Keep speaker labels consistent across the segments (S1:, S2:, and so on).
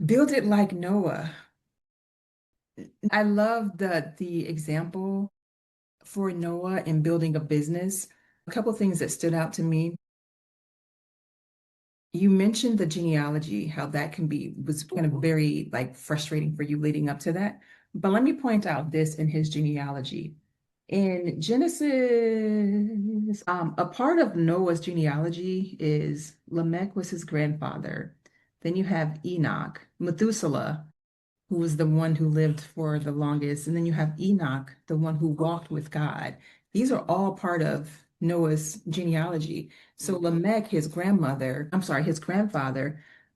S1: Build it like Noah. I love the example for Noah in building a business. A couple things that stood out to me. You mentioned the genealogy, how that can be was kind of very like frustrating for you leading up to that. But let me point out this in his genealogy. In Genesis, a part of Noah's genealogy is Lamech was his grandfather. Then you have Enoch, Methuselah, who was the one who lived for the longest. And then you have Enoch, the one who walked with God. These are all part of Noah's genealogy. So Lamech, his grandfather,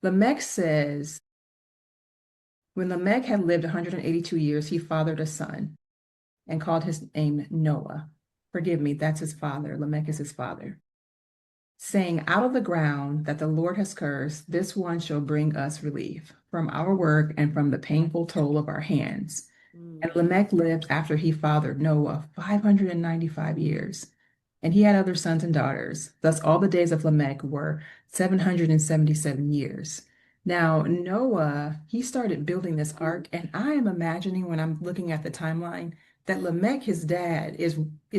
S1: Lamech says, when Lamech had lived 182 years, he fathered a son and called his name Noah. Forgive me, that's his father. Lamech is his father. Saying, out of the ground that the Lord has cursed, this one shall bring us relief from our work and from the painful toil of our hands. And Lamech lived after he fathered Noah 595 years, and he had other sons and daughters. Thus, all the days of Lamech were 777 years. Now, Noah, he started building this ark, and I am imagining when I'm looking at the timeline that Lamech, his dad, is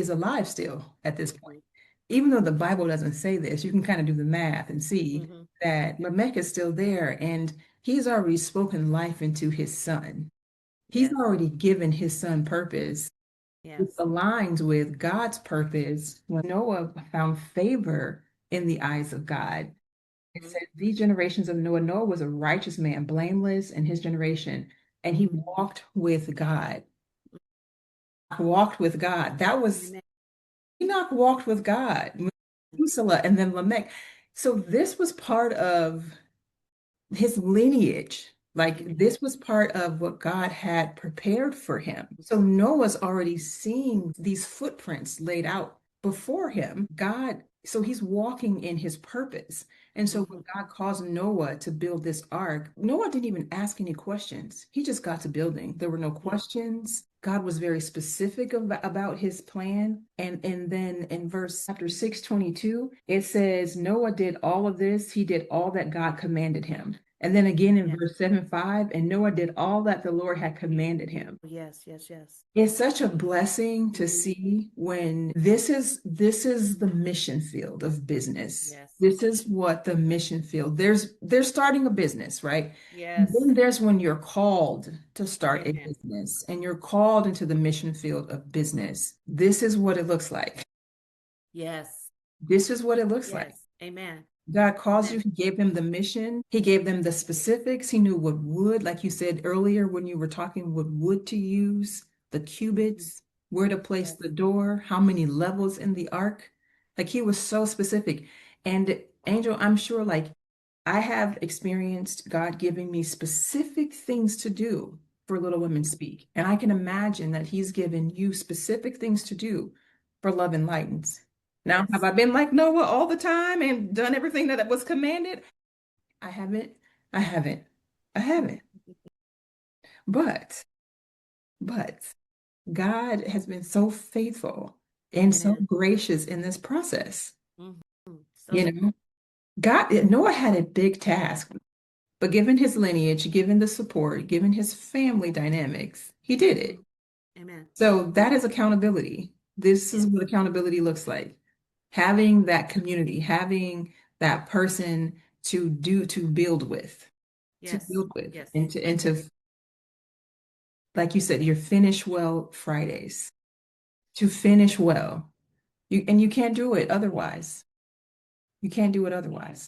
S1: alive still at this point. Even though the Bible doesn't say this, you can kind of do the math and see that Lamech is still there, and he's already spoken life into his son. He's already given his son purpose, which aligns with God's purpose. When Noah found favor in the eyes of God, it said, these generations of Noah, Noah was a righteous man, blameless in his generation, and he walked with God. Walked with God. That was Enoch walked with God, Methuselah, and then Lamech. So this was part of his lineage. Like this was part of what God had prepared for him. So Noah's already seeing these footprints laid out before him. So he's walking in his purpose. And so when God caused Noah to build this ark, Noah didn't even ask any questions. He just got to building. There were no questions. God was very specific about his plan. And then in verse chapter 6:22, it says, Noah did all of this. He did all that God commanded him. And then again in verse 7:5, and Noah did all that the Lord had commanded him.
S2: Yes.
S1: It's such a blessing to see when this is the mission field of business. This is what the mission field. They're starting a business, right? And then there's when you're called to start a business and you're called into the mission field of business. This is what it looks like. This is what it looks like. God calls you, he gave them the mission, he gave them the specifics, he knew what wood, like you said earlier when you were talking, what wood to use, the cubits, where to place the door, how many levels in the ark. Like he was so specific. And Angel, I'm sure like I have experienced God giving me specific things to do for Little Women Speak. And I can imagine that he's given you specific things to do for Love Enlightens. Now, have I been like Noah all the time and done everything that was commanded? I haven't. I haven't. I haven't. But, but God has been so faithful and so gracious in this process. You know, Noah had a big task, but given his lineage, given the support, given his family dynamics, he did it. So that is accountability. This is what accountability looks like. Having that community, having that person to build with, and to like you said, your finish well Fridays, to finish well. You can't do it otherwise. You can't do it otherwise.